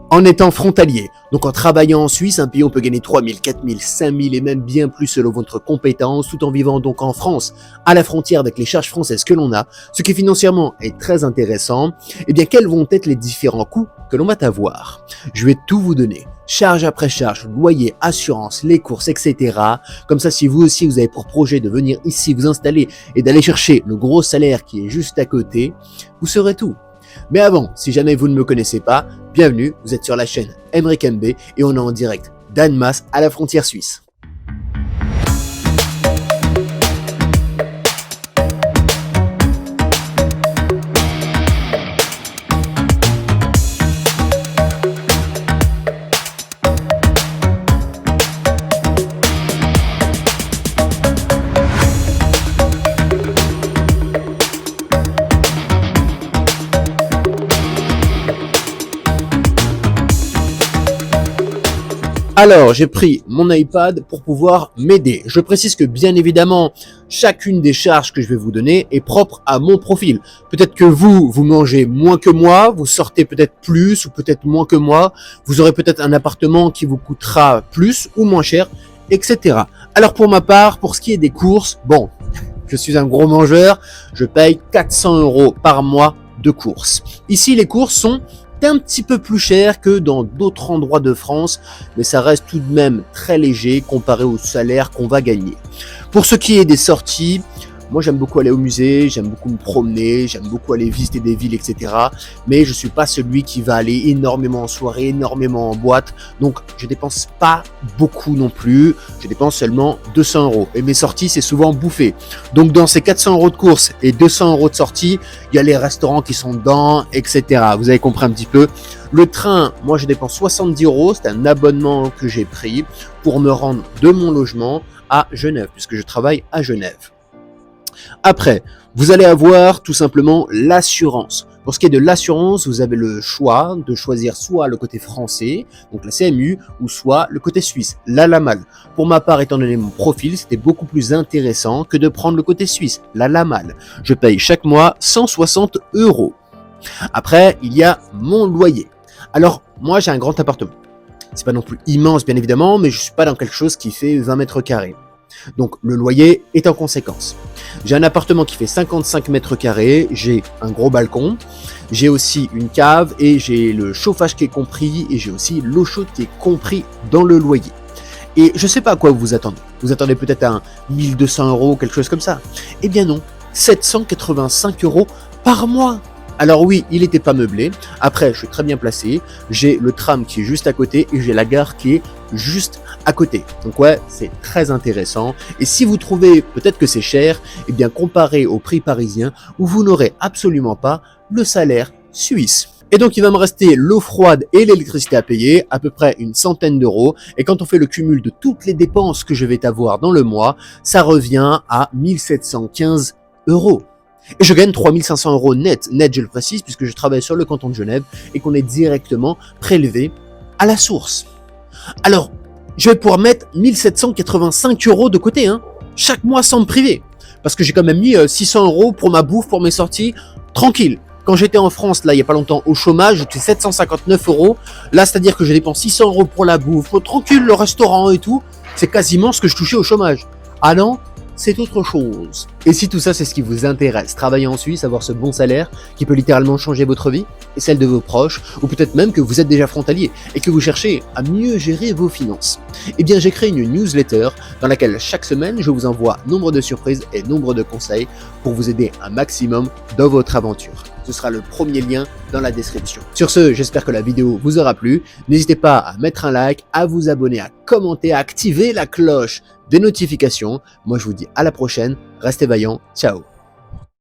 En étant frontalier, donc en travaillant en Suisse, un pays on peut gagner 3 000, 4 000, 5 000 et même bien plus selon votre compétence, tout en vivant donc en France, à la frontière avec les charges françaises que l'on a, ce qui financièrement est très intéressant. Eh bien, quels vont être les différents coûts que l'on va avoir? Je vais tout vous donner, charge après charge, loyer, assurance, les courses, etc. Comme ça, si vous aussi vous avez pour projet de venir ici vous installer et d'aller chercher le gros salaire qui est juste à côté, vous saurez tout. Mais avant, si jamais vous ne me connaissez pas, bienvenue, vous êtes sur la chaîne Aymeric MB et on est en direct d'Annemasse à la frontière suisse. Alors, j'ai pris mon iPad pour pouvoir m'aider. Je précise que bien évidemment, chacune des charges que je vais vous donner est propre à mon profil. Peut-être que vous mangez moins que moi, vous sortez peut-être plus ou peut-être moins que moi, vous aurez peut-être un appartement qui vous coûtera plus ou moins cher, etc. Alors pour ma part, pour ce qui est des courses, bon, je suis un gros mangeur, je paye 400 € par mois de courses. Ici, les courses sont un petit peu plus cher que dans d'autres endroits de France, mais ça reste tout de même très léger comparé au salaire qu'on va gagner. Pour ce qui est des sorties, moi j'aime beaucoup aller au musée, j'aime beaucoup me promener, j'aime beaucoup aller visiter des villes, etc. Mais je suis pas celui qui va aller énormément en soirée, énormément en boîte, donc je dépense pas beaucoup non plus, je dépense seulement 200 €. Et mes sorties c'est souvent bouffé. Donc dans ces 400 € de courses et 200 € de sortie, il y a les restaurants qui sont dedans, etc. Vous avez compris un petit peu. Le train, moi je dépense 70 €, c'est un abonnement que j'ai pris pour me rendre de mon logement à Genève, puisque je travaille à Genève. Après, vous allez avoir tout simplement l'assurance. Pour ce qui est de l'assurance, vous avez le choix de choisir soit le côté français, donc la CMU, ou soit le côté suisse, la LAMAL. Pour ma part, étant donné mon profil, c'était beaucoup plus intéressant que de prendre le côté suisse, la LAMAL. Je paye chaque mois 160 €. Après, il y a mon loyer. Alors, moi, j'ai un grand appartement. C'est pas non plus immense, bien évidemment, mais je suis pas dans quelque chose qui fait 20 mètres carrés. Donc le loyer est en conséquence. J'ai un appartement qui fait 55 mètres carrés, j'ai un gros balcon, j'ai aussi une cave et j'ai le chauffage qui est compris et j'ai aussi l'eau chaude qui est compris dans le loyer. Et je sais pas à quoi vous attendez. Vous attendez peut-être à 1200 € ou quelque chose comme ça. Eh bien non, 785 € par mois. Alors oui, il n'était pas meublé. Après, je suis très bien placé. J'ai le tram qui est juste à côté et j'ai la gare qui est juste à côté. Donc ouais, c'est très intéressant. Et si vous trouvez peut-être que c'est cher, eh bien comparé au prix parisien où vous n'aurez absolument pas le salaire suisse. Et donc il va me rester l'eau froide et l'électricité à payer, à peu près une centaine d'euros. Et quand on fait le cumul de toutes les dépenses que je vais avoir dans le mois, ça revient à 1715 €. Et je gagne 3500 € net, je le précise, puisque je travaille sur le canton de Genève et qu'on est directement prélevé à la source. Alors, je vais pouvoir mettre 1785 € de côté, chaque mois sans me priver. Parce que j'ai quand même mis 600 € pour ma bouffe, pour mes sorties, tranquille. Quand j'étais en France, là, il n'y a pas longtemps, au chômage, j'étais 759 €. Là, c'est-à-dire que je dépense 600 € pour la bouffe, pour tranquille, le restaurant et tout. C'est quasiment ce que je touchais au chômage. Ah non, c'est autre chose. Et si tout ça c'est ce qui vous intéresse, travailler en Suisse, avoir ce bon salaire qui peut littéralement changer votre vie et celle de vos proches, ou peut-être même que vous êtes déjà frontalier et que vous cherchez à mieux gérer vos finances, eh bien j'ai créé une newsletter dans laquelle chaque semaine je vous envoie nombre de surprises et nombre de conseils pour vous aider un maximum dans votre aventure. Ce sera le premier lien dans la description. Sur ce, j'espère que la vidéo vous aura plu. N'hésitez pas à mettre un like, à vous abonner, à commenter, à activer la cloche des notifications. Moi, je vous dis à la prochaine. Restez vaillants. Ciao.